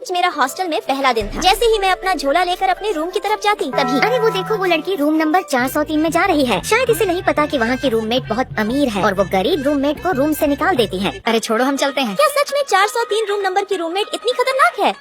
आज मेरा हॉस्टल में पहला दिन था। जैसे ही मैं अपना झोला लेकर अपने रूम की तरफ जाती तभी अरे वो देखो, वो लड़की रूम नंबर 403 में जा रही है। शायद इसे नहीं पता कि वहाँ की रूममेट बहुत अमीर है और वो गरीब रूममेट को रूम से निकाल देती है। अरे छोड़ो, हम चलते हैं। क्या सच में 403 रूम नंबर की रूममेट इतनी खतरनाक है?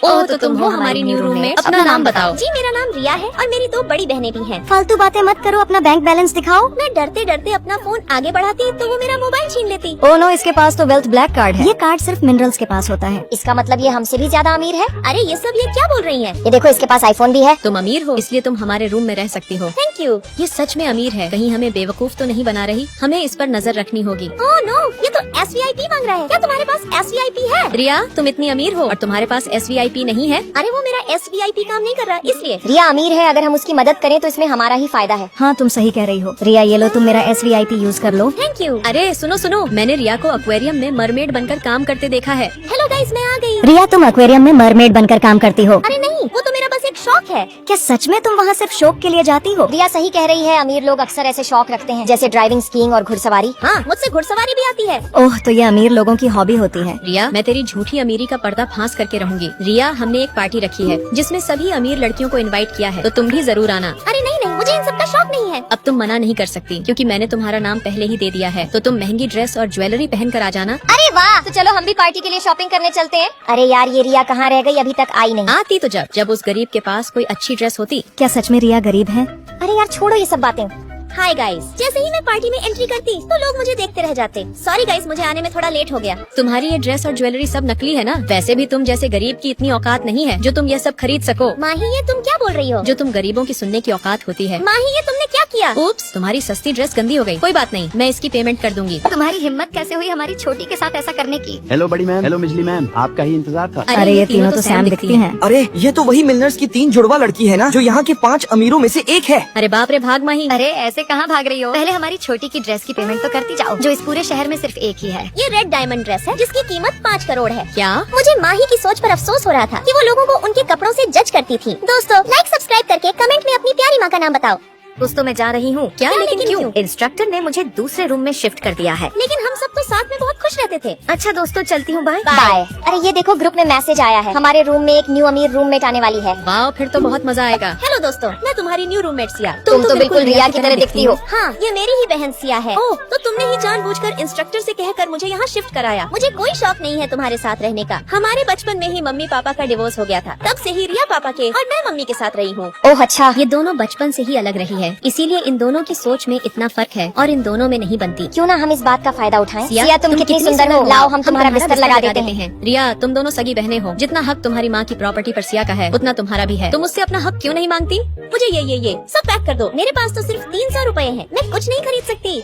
ओह, तो तुम हो हमारी न्यू रूममेट। अपना नाम बताओ। जी मेरा नाम रिया है और मेरी 2 बड़ी बहनें भी हैं। फालतू बातें मत करो, अपना बैंक बैलेंस दिखाओ। मैं डरते डरते अपना फोन आगे बढ़ाती तो वो मेरा मोबाइल छीन लेती। ओह नो, इसके पास तो वेल्थ ब्लैक कार्ड है। ये कार्ड सिर्फ मिनरल्स के पास होता है। इसका मतलब ये हमसे भी ज्यादा अमीर है। अरे ये सब ये क्या बोल रही हैं? ये देखो, इसके पास आईफोन भी है। तुम अमीर हो इसलिए तुम हमारे रूम में रह सकती हो। Thank you. ये सच में अमीर है, कहीं हमें बेवकूफ तो नहीं बना रही। हमें इस पर नजर रखनी होगी। ओह नो, ये तो SVIP मांग रहा है। क्या तुम्हारे पास SVIP है? रिया, तुम इतनी अमीर हो और तुम्हारे पास SVIP नहीं है? अरे वो मेरा SVIP काम नहीं कर रहा इसलिए। रिया अमीर है, अगर हम उसकी मदद करें तो इसमें हमारा ही फायदा है। हाँ, तुम सही कह रही हो। रिया, ये लो, तुम मेरा SVIP यूज कर लो। Thank you. अरे सुनो सुनो, मैंने रिया को एक्वेरियम में मरमेड बनकर काम करते देखा है। हेलो गाइस, मैं आ गई। रिया, तुम एक्वेरियम में मरमेड बनकर काम करती हो? अरे नहीं, वो तो मेरा बस एक शौक है। क्या सच में तुम वहाँ सिर्फ शौक के लिए जाती हो? रिया सही कह रही है, अमीर लोग अक्सर ऐसे शौक रखते हैं, जैसे ड्राइविंग, स्कीइंग और घुड़सवारी। हाँ, मुझसे घुड़सवारी भी आती है। ओह, तो ये अमीर लोगों की हॉबी होती है। रिया, मैं तेरी झूठी अमीरी का पर्दा फांस करके रहूंगी। रिया, हमने एक पार्टी रखी है जिसमें सभी अमीर लड़कियों को इनवाइट किया है, तो तुम भी जरूर आना। अरे नहीं नहीं, मुझे इन सब का शौक नहीं है। अब तुम मना नहीं कर सकती क्योंकि मैंने तुम्हारा नाम पहले ही दे दिया है, तो तुम महंगी ड्रेस और ज्वेलरी पहन कर आ जाना। अरे वाह, तो चलो हम भी पार्टी के लिए शॉपिंग करने चलते हैं। अरे यार, ये रिया कहाँ रह गई, अभी तक आई नहीं। आती तो जब उस गरीब के पास कोई अच्छी ड्रेस होती। क्या सच में रिया गरीब है? अरे यार छोड़ो ये सब बातें। हाय गाइस, जैसे ही मैं पार्टी में एंट्री करती तो लोग मुझे देखते रह जाते। सॉरी गाइस, मुझे आने में थोड़ा लेट हो गया। तुम्हारी ये ड्रेस और ज्वेलरी सब नकली है ना? वैसे भी तुम जैसे गरीब की इतनी औकात नहीं है जो तुम ये सब खरीद सको। माही, ये तुम क्या बोल रही हो? जो तुम गरीबों की सुनने की औकात होती है। माही, ये तुमने क्या किया? उप्स, तुम्हारी सस्ती ड्रेस गंदी हो गई। कोई बात नहीं, मैं इसकी पेमेंट कर दूंगी। तुम्हारी हिम्मत कैसे हुई हमारी छोटी के साथ ऐसा करने की? हेलो बड़ी मैम, हेलो मिजली मैम, आपका ही इंतजार था। अरे ये तीनों तो सैम दिखती हैं। अरे ये तो वही मिलनर्स की 3 जुड़वा लड़की है ना, जो यहाँ के 5 अमीरों में से एक है। अरे बाप रे, भाग माही। अरे ऐसे कहाँ भाग रही हो? पहले हमारी छोटी की ड्रेस की पेमेंट तो करती जाओ, जो इस पूरे शहर में सिर्फ एक ही है। ये रेड डायमंड ड्रेस है जिसकी कीमत 5 करोड़ है। क्या? मुझे माही की सोच पर अफसोस हो रहा था कि वो लोगों को उनके कपड़ों से जज करती थी। दोस्तों, लाइक सब्सक्राइब करके कमेंट में अपनी प्यारी माँ का नाम बताओ। दोस्तों, मैं जा रही हूँ। क्या? लेकिन क्यों? इंस्ट्रक्टर ने मुझे दूसरे रूम में शिफ्ट कर दिया है। लेकिन हम सब तो साथ में बहुत खुश रहते थे। अच्छा दोस्तों, चलती हूँ, बाय बाय। अरे ये देखो, ग्रुप में मैसेज आया है, हमारे रूम में एक न्यू अमीर रूममेट आने वाली है। वाह, फिर तो बहुत मजा आएगा। हेलो दोस्तों, मैं तुम्हारी न्यू रूममेट सिया। तुम तो बिल्कुल रिया की तरह दिखती हो। हाँ, ये मेरी ही बहन सिया है। ओह, तो तुमने ही जानबूझकर इंस्ट्रक्टर से कहकर मुझे यहाँ शिफ्ट कराया। मुझे कोई शौक नहीं है तुम्हारे साथ रहने का। हमारे बचपन में ही मम्मी पापा का डिवोर्स हो गया था, तब से ही रिया पापा के और मैं मम्मी के साथ रही हूँ। ओह अच्छा, ये दोनों बचपन से ही अलग रही है, इसीलिए इन दोनों की सोच में इतना फर्क है और इन दोनों में नहीं बनती। क्यों ना हम इस बात का फायदा उठाएं? सिया, सिया, तुम कितनी सुंदर हो। लाओ हम तुम्हारा बिस्तर लगा देते हैं। रिया, तुम दोनों सगी बहनें हो। जितना हक तुम्हारी माँ की प्रॉपर्टी पर सिया का है, उतना तुम्हारा भी है। तुम उससे अपना हक क्यों नहीं मांगती? मुझे ये सब पैक कर दो। मेरे पास तो सिर्फ 300 रुपए हैं, मैं कुछ नहीं खरीद सकती।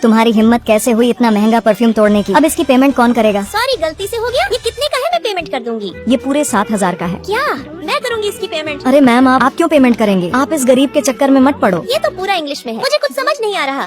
तुम्हारी हिम्मत कैसे हुई इतना महंगा परफ्यूम तोड़ने की? अब इसकी पेमेंट कौन करेगा? सॉरी, गलती से हो गया। ये कितने का है? मैं पेमेंट कर दूंगी। ये पूरे 7,000 का है। क्या? मैं करूंगी इसकी पेमेंट। अरे मैम, आप क्यों पेमेंट करेंगे? आप इस गरीब के चक्कर में मत पड़ो। ये तो पूरा इंग्लिश में है, मुझे कुछ समझ नहीं आ रहा।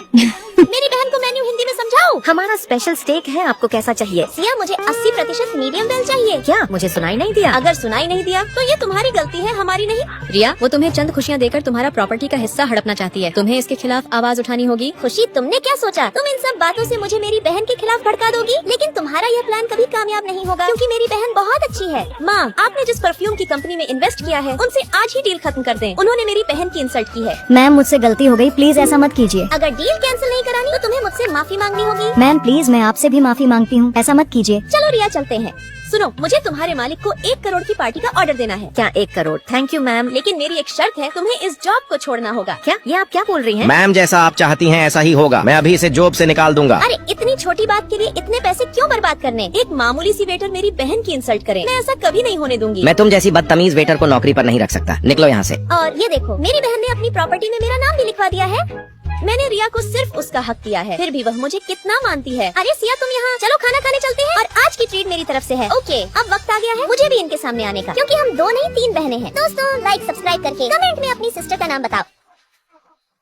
मेरी बहन को मेन्यू हिंदी में समझाओ। हमारा स्पेशल स्टेक है, आपको कैसा चाहिए? सिया, मुझे 80% मीडियम वेल चाहिए। क्या मुझे सुनाई नहीं दिया? अगर सुनाई नहीं दिया तो ये तुम्हारी गलती है, हमारी नहीं। रिया, वो तुम्हें चंद खुशियाँ देकर तुम्हारा प्रॉपर्टी का हिस्सा हड़पना चाहती है। तुम्हें इसके खिलाफ आवाज उठानी होगी। खुशी, तुमने क्या सोचा? तुम इन सब बातों से मुझे मेरी बहन के खिलाफ भड़का दोगी, लेकिन तुम्हारा यह प्लान कभी कामयाब नहीं होगा, क्योंकि मेरी बहन बहुत अच्छी है। माँ, आपने जिस परफ्यूम की कंपनी में इन्वेस्ट किया है, उनसे आज ही डील खत्म कर दें। उन्होंने मेरी बहन की इंसल्ट की है। मैम, मुझसे गलती हो गई, प्लीज ऐसा मत कीजिए। अगर डील कैंसिल नहीं करानी तो तुम्हें मुझसे माफी मांगनी होगी। मैम प्लीज, मैं आपसे भी माफी मांगती हूँ, ऐसा मत कीजिए। चलो रिया, चलते हैं। सुनो, मुझे तुम्हारे मालिक को 1 करोड़ की पार्टी का ऑर्डर देना है। क्या 1 करोड़? थैंक यू मैम, लेकिन मेरी एक शर्त है, तुम्हें इस जॉब को छोड़ना होगा। क्या ये आप क्या बोल रही हैं? मैम, जैसा आप चाहती हैं ऐसा ही होगा। मैं अभी इसे जॉब से निकाल दूंगा। अरे इतनी छोटी बात के लिए इतने पैसे क्यों बर्बाद करने? एक मामूली सी वेटर मेरी बहन की इंसल्ट करे, मैं ऐसा कभी नहीं होने दूंगी। मैं तुम जैसी बदतमीज वेटर को नौकरी पर नहीं रख सकता। निकलो यहाँ से। और ये देखो, मेरी बहन ने अपनी प्रॉपर्टी में मेरा नाम भी लिखवा दिया है। मैंने रिया को सिर्फ उसका हक दिया है, फिर भी वह मुझे कितना मानती है। अरे सिया, तुम यहाँ चलो, खाना खाने चलते हैं। और आज की ट्रीट मेरी तरफ से है। ओके, अब वक्त आ गया है मुझे भी इनके सामने आने का, क्योंकि हम 2 नहीं 3 बहनें हैं। दोस्तों, लाइक सब्सक्राइब करके कमेंट में अपनी सिस्टर का नाम बताओ।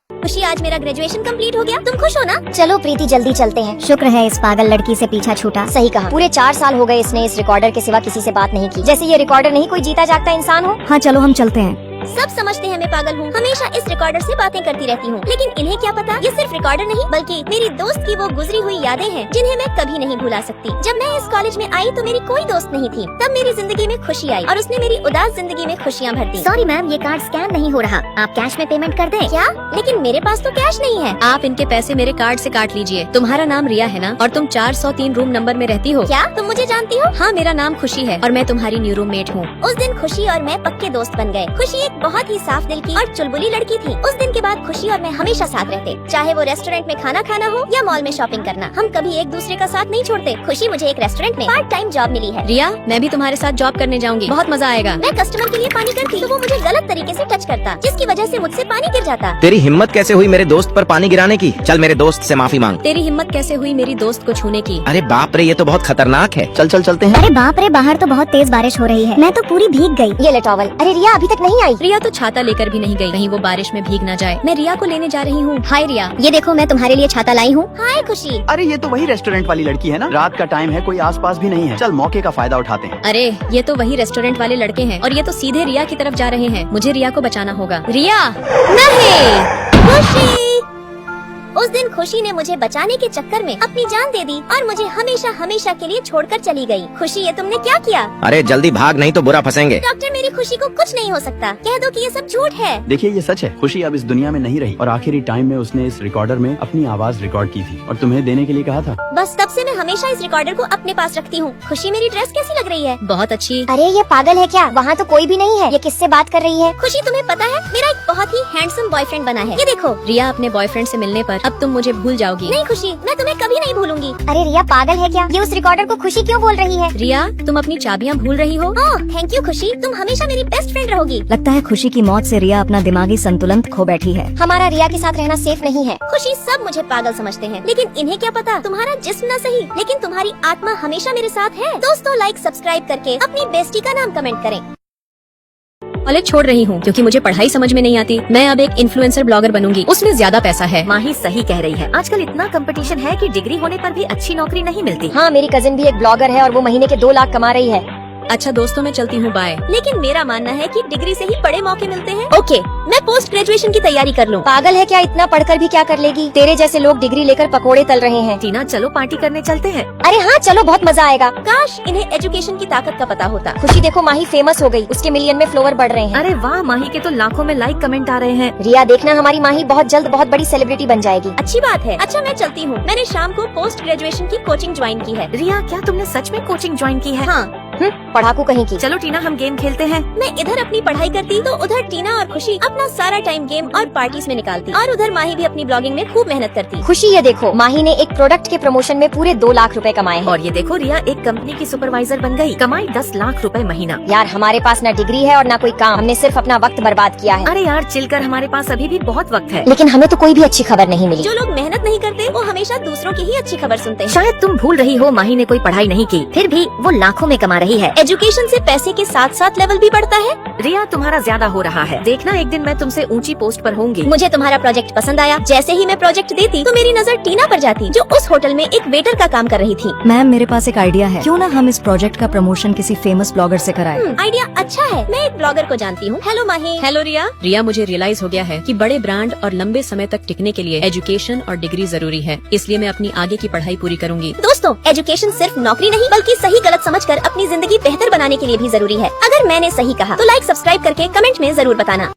खुशी, आज मेरा ग्रेजुएशन कंप्लीट हो गया, तुम खुश हो ना? चलो प्रीति, जल्दी चलते हैं। शुक्र है इस पागल लड़की से पीछा छूटा। सही कहा, पूरे 4 साल हो गए इसने इस रिकॉर्डर के सिवा किसी से बात नहीं की। जैसे ये रिकॉर्डर नहीं कोई जीता जागता इंसान हो। हाँ चलो हम चलते हैं। सब समझते हैं मैं पागल हूँ, हमेशा इस रिकॉर्डर से बातें करती रहती हूँ, लेकिन इन्हें क्या पता ये सिर्फ रिकॉर्डर नहीं बल्कि मेरी दोस्त की वो गुजरी हुई यादें हैं जिन्हें मैं कभी नहीं भुला सकती। जब मैं इस कॉलेज में आई तो मेरी कोई दोस्त नहीं थी, तब मेरी जिंदगी में खुशी आई और उसने मेरी उदास जिंदगी में खुशियाँ भर दी। सॉरी मैम, ये कार्ड स्कैन नहीं हो रहा, आप कैश में पेमेंट कर दें। क्या? लेकिन मेरे पास तो कैश नहीं है। आप इनके पैसे मेरे कार्ड से काट लीजिए। तुम्हारा नाम रिया है ना, और तुम 403 रूम नंबर में रहती हो। क्या तुम मुझे जानती हो? हाँ, मेरा नाम खुशी है और मैं तुम्हारी न्यू रूममेट हूँ। उस दिन खुशी और मैं पक्के दोस्त बन गए। खुशी एक बहुत ही साफ दिल की और चुलबुली लड़की थी। उस दिन के बाद खुशी और मैं हमेशा साथ रहते, चाहे वो रेस्टोरेंट में खाना खाना हो या मॉल में शॉपिंग करना, हम कभी एक दूसरे का साथ नहीं छोड़ते। खुशी, मुझे एक रेस्टोरेंट में पार्ट टाइम जॉब मिली है। रिया, मैं भी तुम्हारे साथ जॉब करने जाऊंगी, बहुत मजा आएगा। मैं कस्टमर के लिए पानी करती तो वो मुझे गलत तरीके से टच करता, जिसकी वजह से मुझसे पानी गिर जाता। तेरी हिम्मत कैसे हुई मेरे दोस्त पर पानी गिराने की? चल मेरे दोस्त से माफी मांग। तेरी हिम्मत कैसे हुई मेरी दोस्त को छूने की? अरे बाप रे, ये तो बहुत खतरनाक है। चल चल चलते हैं। अरे बाप रे, बाहर तो बहुत तेज बारिश हो रही है, मैं तो पूरी भीग गई। ये ले टॉवल। अरे रिया अभी तक नहीं आई। रिया तो छाता लेकर भी नहीं गई, कहीं वो बारिश में भीग ना जाए। मैं रिया को लेने जा रही हूँ। हाय रिया, ये देखो मैं तुम्हारे लिए छाता लाई हूँ। हाय खुशी। अरे ये तो वही रेस्टोरेंट वाली लड़की है ना? रात का टाइम है, कोई आसपास भी नहीं है। चल मौके का फायदा उठाते हैं। अरे ये तो वही रेस्टोरेंट वाले लड़के हैं और ये तो सीधे रिया की तरफ जा रहे हैं। मुझे रिया को बचाना होगा। रिया नहीं। खुशी। उस दिन खुशी ने मुझे बचाने के चक्कर में अपनी जान दे दी और मुझे हमेशा हमेशा के लिए छोड़कर चली गई। खुशी, ये तुमने क्या किया? अरे जल्दी भाग, नहीं तो बुरा फंसेंगे। डॉक्टर, मेरी खुशी को कुछ नहीं हो सकता, कह दो कि ये सब झूठ है। देखिए ये सच है, खुशी अब इस दुनिया में नहीं रही और आखिरी टाइम में उसने इस रिकॉर्डर में अपनी आवाज रिकॉर्ड की थी और तुम्हें देने के लिए कहा था। बस तब से मैं हमेशा इस रिकॉर्डर को अपने पास रखती हूँ। खुशी, मेरी ड्रेस कैसी लग रही है? बहुत अच्छी। अरे ये पागल है क्या? वहाँ तो कोई भी नहीं है, ये किससे बात कर रही है? खुशी, तुम्हें पता है मेरा एक बहुत ही हैंडसम बॉयफ्रेंड बना है। ये देखो। रिया, अपने बॉयफ्रेंड से मिलने पर अब तुम मुझे भूल जाओगी। नहीं खुशी, मैं तुम्हें कभी नहीं भूलूंगी। अरे रिया पागल है क्या? ये उस रिकॉर्डर को खुशी क्यों बोल रही है? रिया, तुम अपनी चाबियाँ भूल रही हो। ओह थैंक यू खुशी, तुम हमेशा मेरी बेस्ट फ्रेंड रहोगी। लगता है खुशी की मौत से रिया अपना दिमागी संतुलन खो बैठी है। हमारा रिया के साथ रहना सेफ नहीं है। खुशी, सब मुझे पागल समझते हैं, लेकिन इन्हें क्या पता तुम्हारा जिस्म न सही लेकिन तुम्हारी आत्मा हमेशा मेरे साथ है। दोस्तों, लाइक सब्सक्राइब करके अपनी बेस्टी का नाम कमेंट करें। कॉलेज छोड़ रही हूँ क्योंकि मुझे पढ़ाई समझ में नहीं आती। मैं अब एक इन्फ्लुएंसर ब्लॉगर बनूंगी, उसमें ज्यादा पैसा है। माही सही कह रही है, आजकल इतना कंपटीशन है कि डिग्री होने पर भी अच्छी नौकरी नहीं मिलती। हाँ, मेरी कजिन भी एक ब्लॉगर है और वो महीने के 2 लाख कमा रही है। अच्छा दोस्तों, मैं चलती हूँ, बाय। लेकिन मेरा मानना है कि डिग्री से ही बड़े मौके मिलते हैं। ओके, मैं पोस्ट ग्रेजुएशन की तैयारी कर लूँ। पागल है क्या? इतना पढ़कर भी क्या कर लेगी? तेरे जैसे लोग डिग्री लेकर पकोड़े तल रहे हैं। टीना चलो पार्टी करने चलते हैं। अरे हाँ चलो, बहुत मजा आएगा। काश इन्हें एजुकेशन की ताकत का पता होता। खुशी देखो, माही फेमस हो गई, उसके मिलियन में फ्लोवर बढ़ रहे हैं। अरे वाह, माही के तो लाखों में लाइक कमेंट आ रहे हैं। रिया देखना, हमारी माही बहुत जल्द बहुत बड़ी सेलिब्रिटी बन जाएगी। अच्छी बात है। अच्छा मैं चलती हूँ, मैंने शाम को पोस्ट ग्रेजुएशन की कोचिंग ज्वाइन की है। रिया, क्या तुमने सच में कोचिंग ज्वाइन की है? हाँ, पढ़ाकू कहीं की। चलो टीना, हम गेम खेलते हैं। मैं इधर अपनी पढ़ाई करती तो उधर टीना और खुशी अपना सारा टाइम गेम और पार्टीज में निकालती और उधर माही भी अपनी ब्लॉगिंग में खूब मेहनत करती। खुशी, ये देखो, माही ने एक प्रोडक्ट के प्रमोशन में पूरे 2 लाख रुपए कमाए हैं। और ये देखो, रिया एक कंपनी की सुपरवाइजर बन गई, कमाई 10 लाख रुपए महीना। यार हमारे पास ना डिग्री है और ना कोई काम, हमने सिर्फ अपना वक्त बर्बाद किया है। अरे यार चिल कर, हमारे पास अभी भी बहुत वक्त है। लेकिन हमें तो कोई भी अच्छी खबर नहीं मिली। जो लोग मेहनत नहीं करते वो हमेशा दूसरों की ही अच्छी खबर सुनते हैं। शायद तुम भूल रही हो, माही ने कोई पढ़ाई नहीं की, फिर भी वो लाखों में कमा रही है। एजुकेशन से पैसे के साथ साथ लेवल भी बढ़ता है। रिया, तुम्हारा ज्यादा हो रहा है, देखना एक दिन मैं तुमसे ऊंची पोस्ट पर होंगी। मुझे तुम्हारा प्रोजेक्ट पसंद आया। जैसे ही मैं प्रोजेक्ट देती तो मेरी नजर टीना पर जाती, जो उस होटल में एक वेटर का काम कर रही थी। मैम, मेरे पास एक आइडिया है, क्यों ना हम इस प्रोजेक्ट का प्रमोशन किसी फेमस ब्लॉगर से कराएं? आइडिया अच्छा है। मैं एक ब्लॉगर को जानती हूँ। हेलो माही। हेलो रिया। रिया, मुझे रियलाइज हो गया है कि बड़े ब्रांड और लंबे समय तक टिकने के लिए एजुकेशन और डिग्री जरूरी है, इसलिए मैं अपनी आगे की पढ़ाई पूरी करूंगी। दोस्तों, एजुकेशन सिर्फ नौकरी नहीं बल्कि सही गलत समझकर अपनी जिंदगी बेहतर बनाने के लिए भी जरूरी है। अगर मैंने सही कहा तो लाइक सब्सक्राइब करके कमेंट में जरूर बताना।